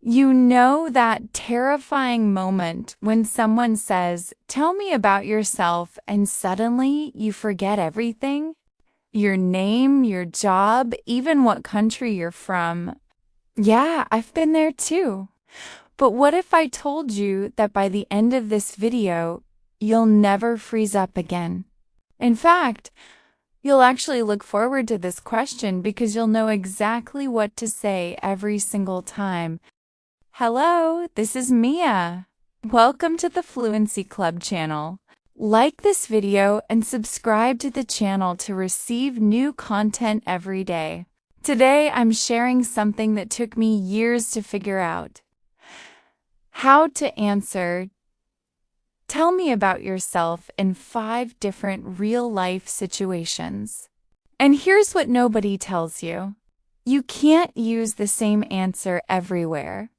You know that terrifying moment when someone says, "Tell me about yourself," and suddenly you forget everything? Your name, your job, even what country you're from. Yeah, I've been there too. But what if I told you that by the end of this video, you'll never freeze up again? In fact, you'll actually look forward to this question because you'll know exactly what to say every single time. Hello, this is Mia. Welcome to the Fluency Club channel. Like this video and subscribe to the channel to receive new content every day. Today, I'm sharing something that took me years to figure out. How to answer, "Tell me about yourself" in 5 different real-life situations. And here's what nobody tells you. You can't use the same answer everywhere.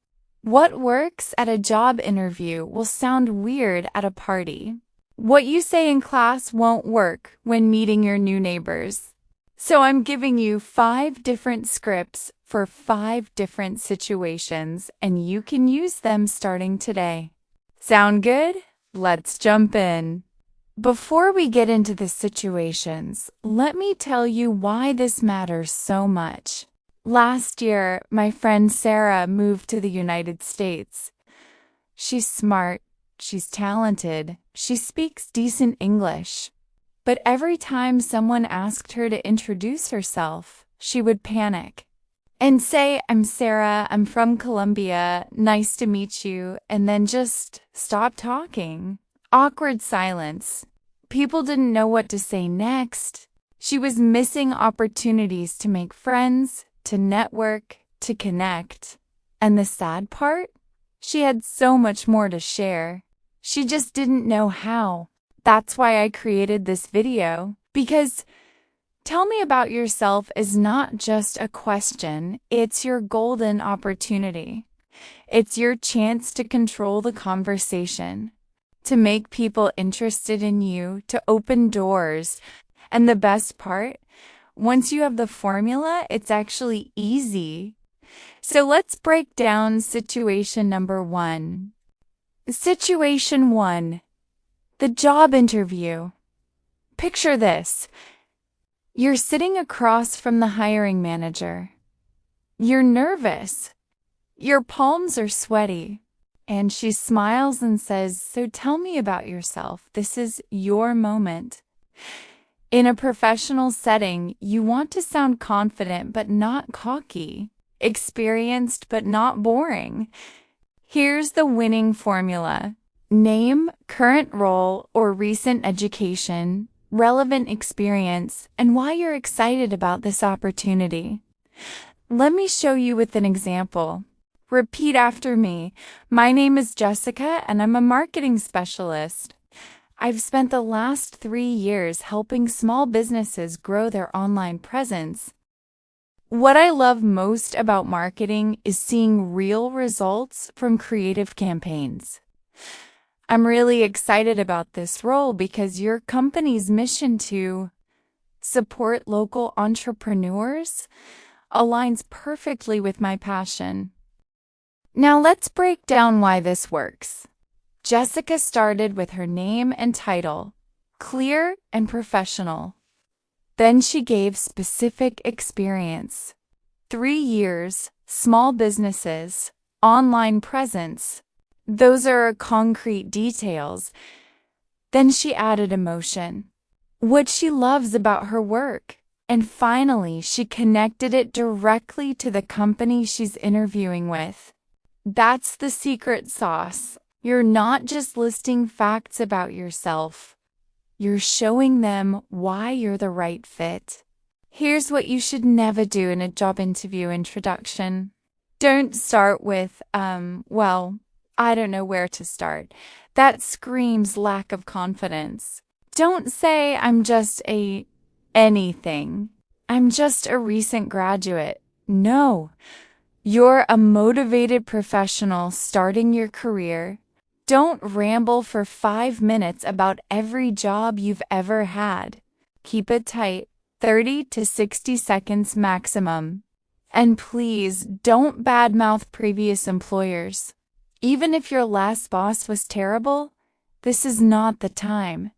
What works at a job interview will sound weird at a party. What you say in class won't work when meeting your new neighbors. So I'm giving you 5 different scripts for 5 different situations, and you can use them starting today. Sound good? Let's jump in. Before we get into the situations, let me tell you why this matters so much. Last year, my friend Sarah moved to the United States. She's smart, she's talented, she speaks decent English. But every time someone asked her to introduce herself, she would panic and say, "I'm Sarah, I'm from Colombia, nice to meet you," and then just stop talking. Awkward silence. People didn't know what to say next. She was missing opportunities to make friends, to network, to connect. And the sad part? She had so much more to share. She just didn't know how. That's why I created this video, because tell me about yourself is not just a question, it's your golden opportunity. It's your chance to control the conversation, to make people interested in you, to open doors. And the best part? Once you have the formula, it's actually easy. So let's break down situation number 1. Situation 1. The job interview. Picture this. You're sitting across from the hiring manager. You're nervous. Your palms are sweaty. And she smiles and says, "So tell me about yourself. This is your moment." In a professional setting, you want to sound confident but not cocky, experienced but not boring. Here's the winning formula. Name, current role or recent education, relevant experience, and why you're excited about this opportunity. Let me show you with an example. Repeat after me. My name is Jessica and I'm a marketing specialist. I've spent the last 3 years helping small businesses grow their online presence. What I love most about marketing is seeing real results from creative campaigns. I'm really excited about this role because your company's mission to support local entrepreneurs aligns perfectly with my passion. Now let's break down why this works. Jessica started with her name and title, clear and professional. Then she gave specific experience. 3 years, small businesses, online presence. Those are concrete details. Then she added emotion, what she loves about her work. And finally, she connected it directly to the company she's interviewing with. That's the secret sauce. You're not just listing facts about yourself. You're showing them why you're the right fit. Here's what you should never do in a job interview introduction. Don't start with, well, I don't know where to start. That screams lack of confidence. Don't say, "I'm just anything. I'm just a recent graduate." No, you're a motivated professional starting your career. Don't ramble for 5 minutes about every job you've ever had. Keep it tight, 30 to 60 seconds maximum. And please don't badmouth previous employers. Even if your last boss was terrible, this is not the time.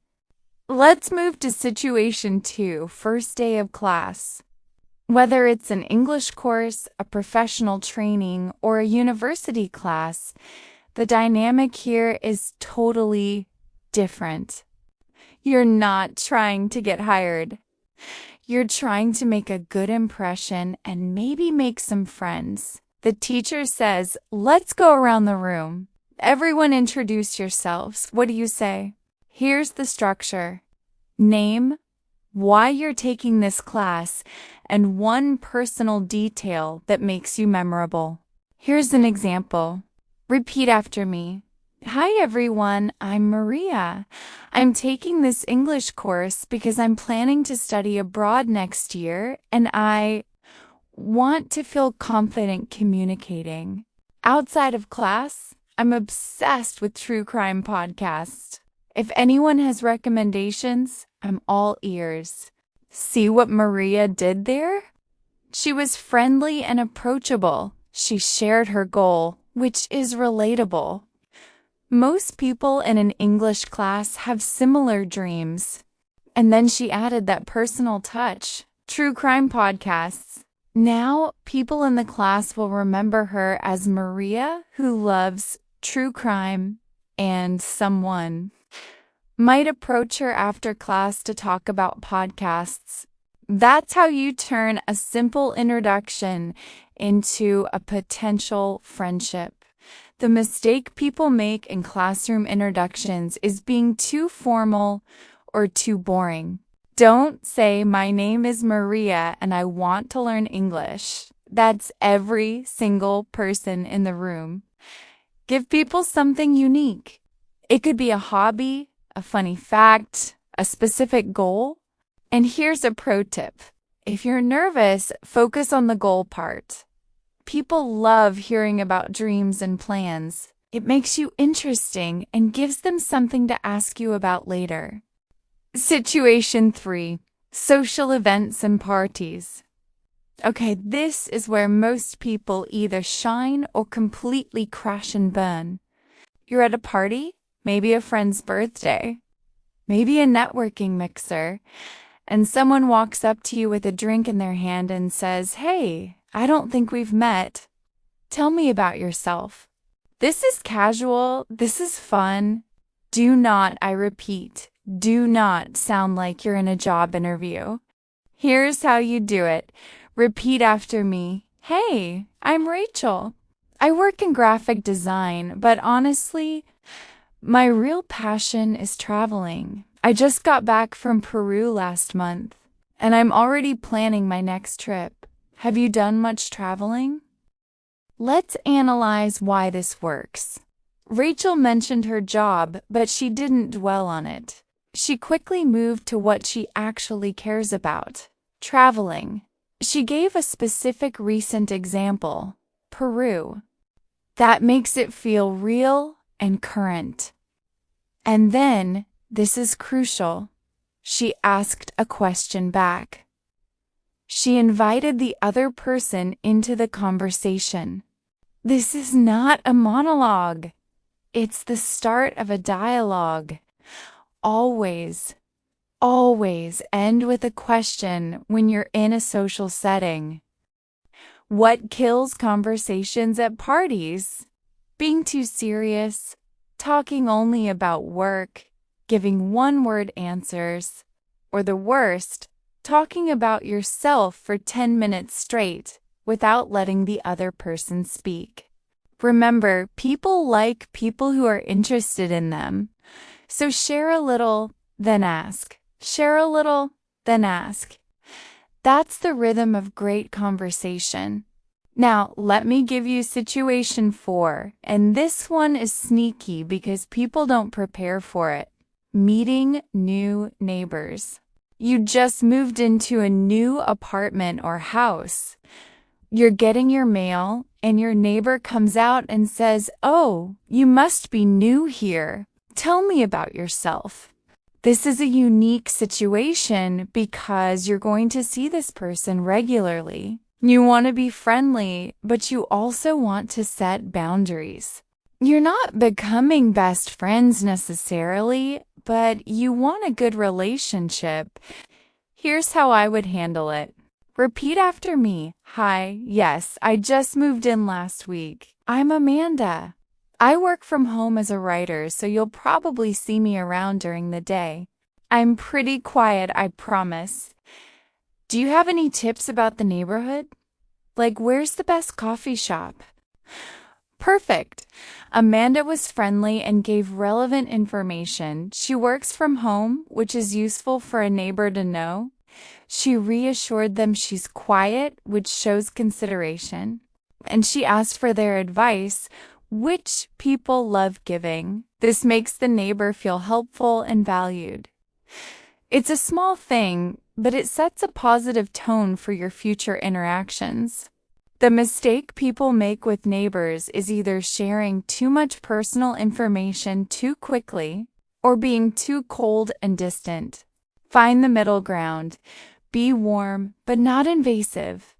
Let's move to situation 2, first day of class. Whether it's an English course, a professional training, or a university class, the dynamic here is totally different. You're not trying to get hired. You're trying to make a good impression and maybe make some friends. The teacher says, "Let's go around the room. Everyone introduce yourselves." What do you say? Here's the structure. Name, why you're taking this class, and one personal detail that makes you memorable. Here's an example. Repeat after me. "Hi everyone, I'm Maria. I'm taking this English course because I'm planning to study abroad next year and I want to feel confident communicating. Outside of class, I'm obsessed with true crime podcasts. If anyone has recommendations, I'm all ears." See what Maria did there? She was friendly and approachable. She shared her goal, which is relatable. Most people in an English class have similar dreams. And then she added that personal touch. True crime podcasts. Now, people in the class will remember her as Maria who loves true crime and someone might approach her after class to talk about podcasts. That's how you turn a simple introduction into a potential friendship. The mistake people make in classroom introductions is being too formal or too boring. Don't say, "My name is Maria and I want to learn English." That's every single person in the room. Give people something unique. It could be a hobby, a funny fact, a specific goal. And here's a pro tip. If you're nervous, focus on the goal part. People love hearing about dreams and plans. It makes you interesting and gives them something to ask you about later. Situation 3, social events and parties. Okay, this is where most people either shine or completely crash and burn. You're at a party, maybe a friend's birthday, maybe a networking mixer, and someone walks up to you with a drink in their hand and says, "Hey, I don't think we've met. Tell me about yourself." This is casual. This is fun. Do not, I repeat, do not sound like you're in a job interview. Here's how you do it. Repeat after me. "Hey, I'm Rachel. I work in graphic design, but honestly, my real passion is traveling. I just got back from Peru last month, and I'm already planning my next trip. Have you done much traveling?" Let's analyze why this works. Rachel mentioned her job, but she didn't dwell on it. She quickly moved to what she actually cares about, traveling. She gave a specific recent example, Peru. That makes it feel real and current. And then, this is crucial, she asked a question back. She invited the other person into the conversation. This is not a monologue. It's the start of a dialogue. Always, always end with a question when you're in a social setting. What kills conversations at parties? Being too serious, talking only about work, giving one-word answers, or the worst, talking about yourself for 10 minutes straight without letting the other person speak. Remember, people like people who are interested in them. So share a little, then ask. Share a little, then ask. That's the rhythm of great conversation. Now, let me give you situation 4, and this one is sneaky because people don't prepare for it. Meeting new neighbors. You just moved into a new apartment or house. You're getting your mail, and your neighbor comes out and says, "Oh, you must be new here. Tell me about yourself." This is a unique situation because you're going to see this person regularly. You want to be friendly, but you also want to set boundaries. You're not becoming best friends necessarily, but you want a good relationship. Here's how I would handle it. Repeat after me. Hi, yes, I just moved in last week. I'm Amanda. I work from home as a writer, so you'll probably see me around during the day. I'm pretty quiet, I promise. Do you have any tips about the neighborhood? Like, where's the best coffee shop? Perfect. Amanda was friendly and gave relevant information. She works from home, which is useful for a neighbor to know. She reassured them she's quiet, which shows consideration. And she asked for their advice, which people love giving. This makes the neighbor feel helpful and valued. It's a small thing, but it sets a positive tone for your future interactions. The mistake people make with neighbors is either sharing too much personal information too quickly or being too cold and distant. Find the middle ground. Be warm, but not invasive.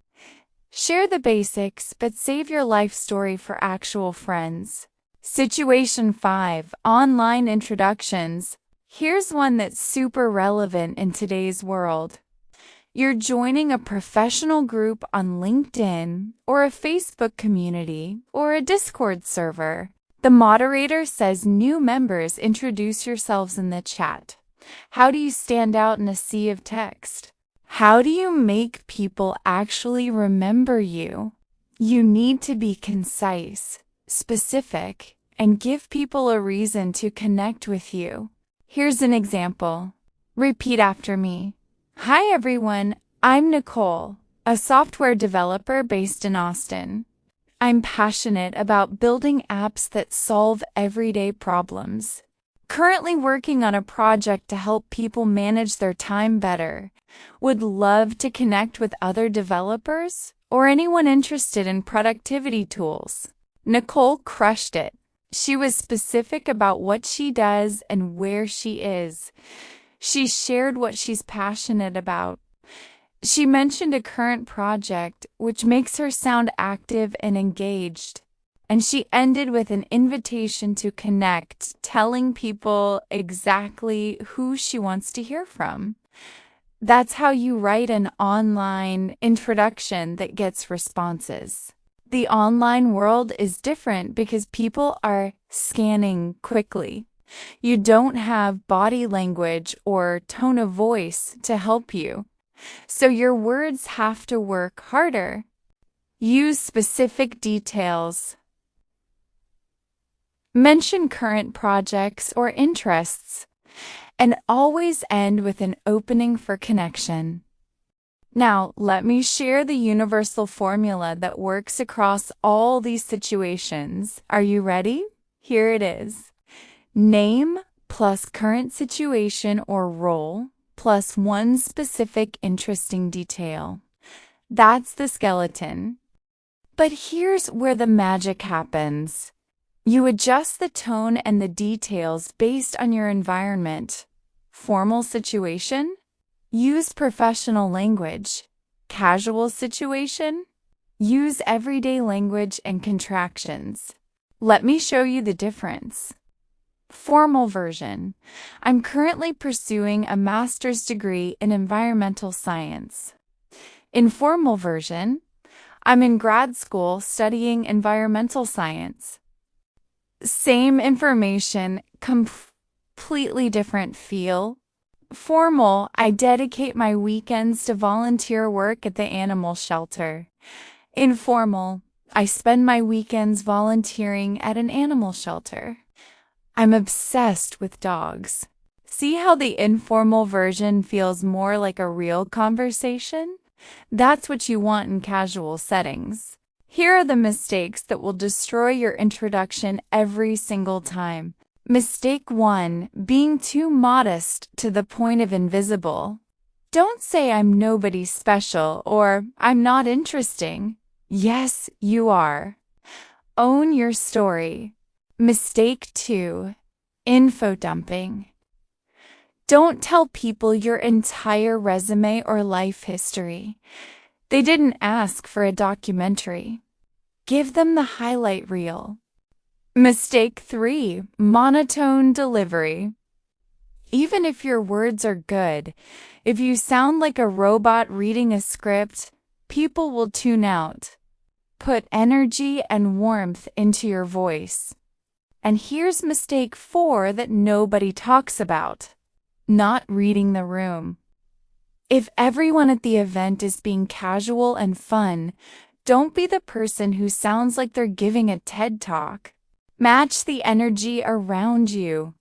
Share the basics, but save your life story for actual friends. Situation 5. Online introductions. Here's one that's super relevant in today's world. You're joining a professional group on LinkedIn or a Facebook community or a Discord server. The moderator says new members introduce yourselves in the chat. How do you stand out in a sea of text? How do you make people actually remember you? You need to be concise, specific, and give people a reason to connect with you. Here's an example. Repeat after me. Hi everyone, I'm Nicole, a software developer based in Austin. I'm passionate about building apps that solve everyday problems. Currently working on a project to help people manage their time better. Would love to connect with other developers or anyone interested in productivity tools. Nicole crushed it. She was specific about what she does and where she is. She shared what she's passionate about. She mentioned a current project, which makes her sound active and engaged. And she ended with an invitation to connect, telling people exactly who she wants to hear from. That's how you write an online introduction that gets responses. The online world is different because people are scanning quickly. You don't have body language or tone of voice to help you. So your words have to work harder. Use specific details. Mention current projects or interests. And always end with an opening for connection. Now, let me share the universal formula that works across all these situations. Are you ready? Here it is. Name plus current situation or role plus one specific interesting detail. That's the skeleton. But here's where the magic happens. You adjust the tone and the details based on your environment. Formal situation? Use professional language. Casual situation? Use everyday language and contractions. Let me show you the difference. Formal version. I'm currently pursuing a master's degree in environmental science. Informal version. I'm in grad school studying environmental science. Same information, completely different feel. Formal, I dedicate my weekends to volunteer work at the animal shelter. Informal, I spend my weekends volunteering at an animal shelter. I'm obsessed with dogs. See how the informal version feels more like a real conversation? That's what you want in casual settings. Here are the mistakes that will destroy your introduction every single time. Mistake 1, being too modest to the point of invisible. Don't say I'm nobody special or I'm not interesting. Yes, you are. Own your story. Mistake 2, info dumping. Don't tell people your entire resume or life history. They didn't ask for a documentary. Give them the highlight reel. Mistake 3, monotone delivery. Even if your words are good, if you sound like a robot reading a script, people will tune out. Put energy and warmth into your voice. And here's mistake 4 that nobody talks about: not reading the room. If everyone at the event is being casual and fun, don't be the person who sounds like they're giving a TED Talk. Match the energy around you.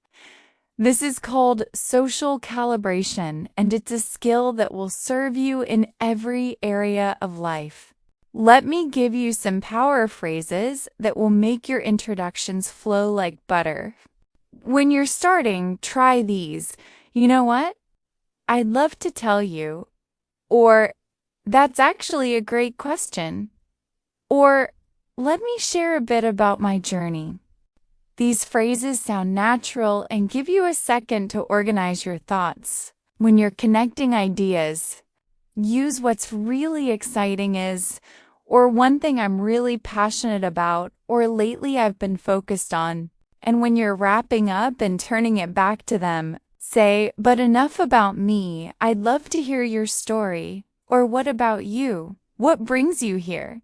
This is called social calibration, and it's a skill that will serve you in every area of life. Let me give you some power phrases that will make your introductions flow like butter. When you're starting, try these. You know what? I'd love to tell you. Or, that's actually a great question. Or, let me share a bit about my journey. These phrases sound natural and give you a second to organize your thoughts. When you're connecting ideas, use what's really exciting is, or one thing I'm really passionate about, or lately I've been focused on. And when you're wrapping up and turning it back to them, say, but enough about me, I'd love to hear your story. Or what about you? What brings you here?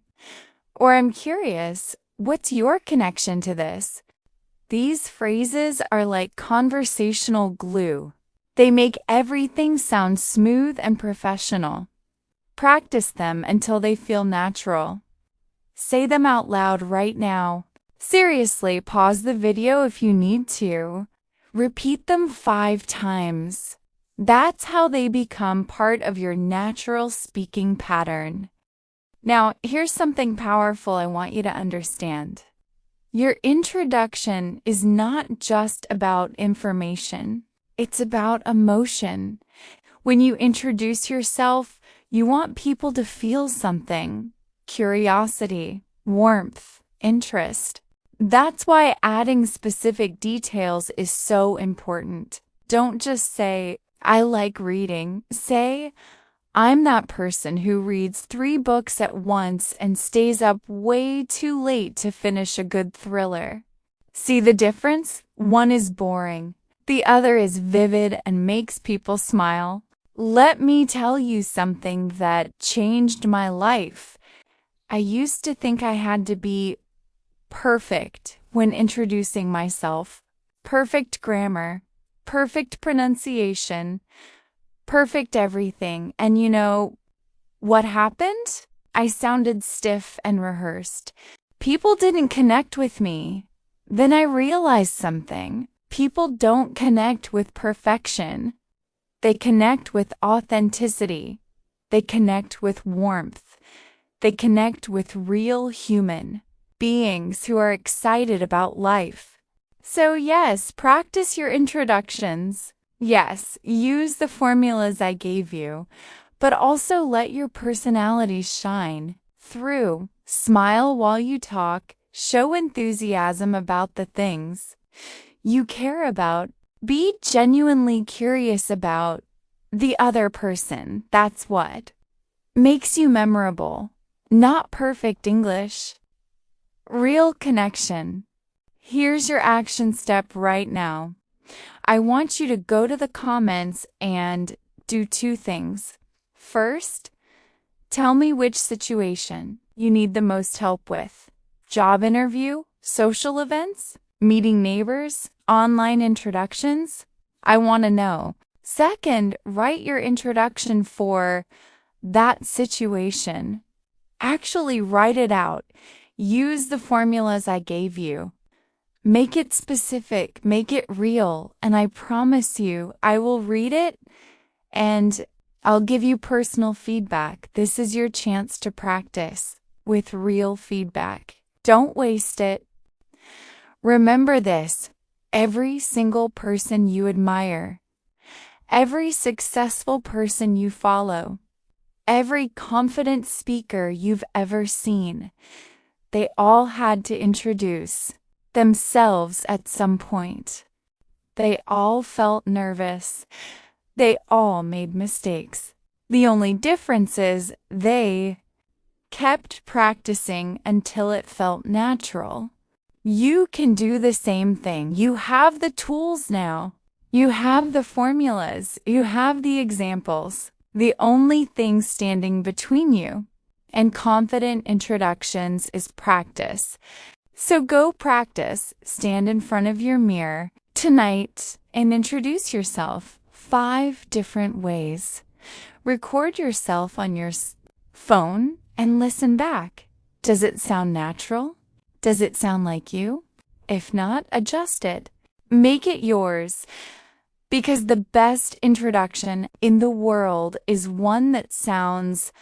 Or I'm curious, what's your connection to this? These phrases are like conversational glue. They make everything sound smooth and professional. Practice them until they feel natural. Say them out loud right now. Seriously, pause the video if you need to. Repeat them 5 times. That's how they become part of your natural speaking pattern. Now, here's something powerful I want you to understand. Your introduction is not just about information. It's about emotion. When you introduce yourself, you want people to feel something: curiosity, warmth, interest. That's why adding specific details is so important. Don't just say, I like reading. Say, I'm that person who reads 3 books at once and stays up way too late to finish a good thriller. See the difference? One is boring. The other is vivid and makes people smile. Let me tell you something that changed my life. I used to think I had to be perfect when introducing myself. Perfect grammar, perfect pronunciation, perfect everything. And you know what happened? I sounded stiff and rehearsed. People didn't connect with me. Then I realized something. People don't connect with perfection. They connect with authenticity. They connect with warmth. They connect with real human beings who are excited about life. So yes, practice your introductions. Yes, use the formulas I gave you, but also let your personality shine through. Smile while you talk. Show enthusiasm about the things you care about. Be genuinely curious about the other person. That's what makes you memorable. Not perfect English. Real connection. Here's your action step right now. I want you to go to the comments and do 2 things. First, tell me which situation you need the most help with. Job interview, social events, meeting neighbors, online introductions. I want to know. Second, write your introduction for that situation. Actually write it out. Use the formulas I gave you. Make it specific, make it real, and I promise you, I will read it and I'll give you personal feedback. This is your chance to practice with real feedback. Don't waste it. Remember this: every single person you admire, every successful person you follow, every confident speaker you've ever seen, they all had to introduce themselves at some point. They all felt nervous. They all made mistakes. The only difference is they kept practicing until it felt natural. You can do the same thing. You have the tools now. You have the formulas. You have the examples. The only thing standing between you and confident introductions is practice. So go practice. Stand in front of your mirror tonight and introduce yourself 5 different ways. Record yourself on your phone and listen back. Does it sound natural? Does it sound like you? If not, adjust it. Make it yours. Because the best introduction in the world is one that sounds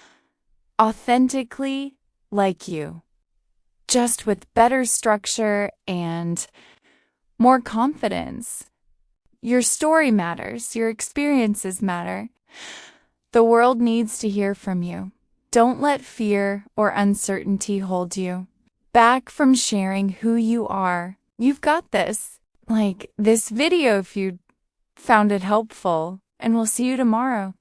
authentically like you, just with better structure and more confidence. Your story matters. Your experiences matter. The world needs to hear from you. Don't let fear or uncertainty hold you back from sharing who you are. You've got this. Like this video if you found it helpful, and we'll see you tomorrow.